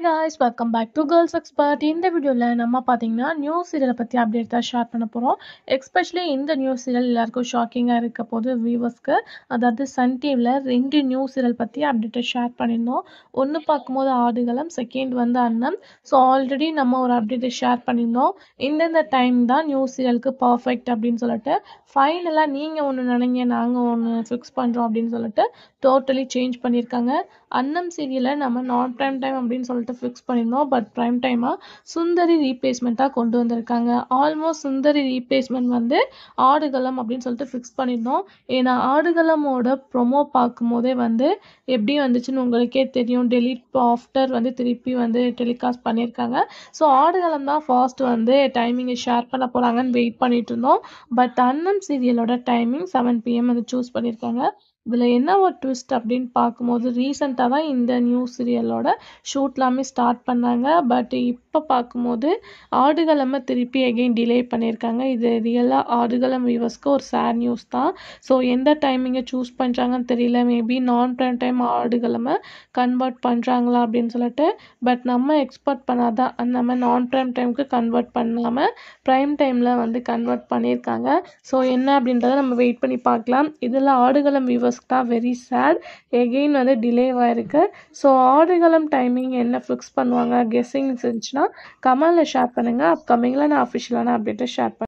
guys, welcome back to Girls Expert. இந்த வீடியோல நம்ம பாத்தீங்கன்னா நியூ சீரியலை பத்தி அப்டேட் தான் ஷேர் பண்ண போறோம். எஸ்பெஷலி இந்த நியூ சீரியல் எல்லாருக்கும் ஷாக்கிங்கா இருக்க போது வியூவர்ஸ்க்கு. அதாவது சன் டிவில 2 நியூ சீரியல் பத்தி அப்டேட் ஷேர் பண்ணியிருந்தோம். ஒன்னு பார்க்கும்போது ஆடுகளம், செகண்ட் வந்து அன்னம். ஸோ ஆல்ரெடி நம்ம ஒரு அப்டேட் ஷேர் பண்ணியிருந்தோம். இந்த டைம் தான் நியூ சீரியலுக்கு பர்ஃபெக்ட் அப்படின்னு சொல்லிட்டு ஃபைனலாக நீங்கள் ஒன்று நினைங்க நாங்கள் ஒன்று ஃபிக்ஸ் பண்ணுறோம் அப்படின்னு சொல்லிட்டு டோட்டலி சேஞ்ச் பண்ணியிருக்காங்க. அன்னம் சீரியலை நம்ம நான் ப்ரைம் டைம் அப்படின்னு சொல்லிட்டு ஃபிக்ஸ் பண்ணியிருந்தோம். பட் ப்ரைம் டைமாக சுந்தரி ரீப்ளேஸ்மெண்ட்டாக கொண்டு வந்திருக்காங்க. ஆல்மோஸ்ட் சுந்தரி ரீப்ளேஸ்மெண்ட் வந்து ஆடுகளம் அப்படின்னு சொல்லிட்டு ஃபிக்ஸ் பண்ணியிருந்தோம். ஏன்னா ஆடுகளமோட ப்ரொமோ பார்க்கும்போதே வந்து எப்படி வந்துச்சுன்னு உங்களுக்கே தெரியும். டெலிட் ஆஃப்டர் வந்து திருப்பி வந்து டெலிகாஸ்ட் பண்ணியிருக்காங்க. ஸோ ஆடுகளம் தான் ஃபாஸ்ட் வந்து டைமிங்கை ஷேர் பண்ண போகிறாங்கன்னு வெயிட் பண்ணிட்டு இருந்தோம். பட் அன்னம் சீரியலோட டைமிங் 7 PM வந்து சூஸ் பண்ணியிருக்காங்க. இதில் என்ன ஒரு ட்விஸ்ட் அப்படின்னு பார்க்கும்போது ரீசெண்டாக தான் இந்த நியூ சீரியலோட ஷூட்லாமே ஸ்டார்ட் பண்ணாங்க. பட் இப்போ பார்க்கும்போது ஆடுகளமை திருப்பி எகெயின் டிலே பண்ணியிருக்காங்க. இது ரியலாக ஆடுகளம் வியூவர்ஸ்க்கு ஒரு சேட் நியூஸ் தான். ஸோ எந்த டைமிங்கை சூஸ் பண்ணுறாங்கன்னு தெரியல. மேபி நான் ப்ரைம் டைம் ஆடுகளமை கன்வெர்ட் பண்ணுறாங்களா அப்படின்னு சொல்லிட்டு. பட் நம்ம எக்ஸ்பெக்ட் பண்ணாதான் நம்ம நான் ப்ரைம் டைமுக்கு கன்வெர்ட் பண்ணாமல் ப்ரைம் டைமில் வந்து கன்வெர்ட் பண்ணியிருக்காங்க. ஸோ என்ன அப்படின்றத நம்ம வெயிட் பண்ணி பார்க்கலாம். இதில் ஆடுகளம் வியூவர்ஸ்க்கு தான் வெரி சேட். எகெயின் வந்து டிலேவாக இருக்குது. ஸோ ஆடுகளம் டைமிங் என்ன ஃபிக்ஸ் பண்ணுவாங்க கெஸ்ஸிங் இருந்துச்சுன்னா கமெண்டில் ஷேர் பண்ணுங்கள். அப்கமிங்கில் நான் அஃபிஷியலான அப்டேட்டை ஷேர் பண்ணுறேன்.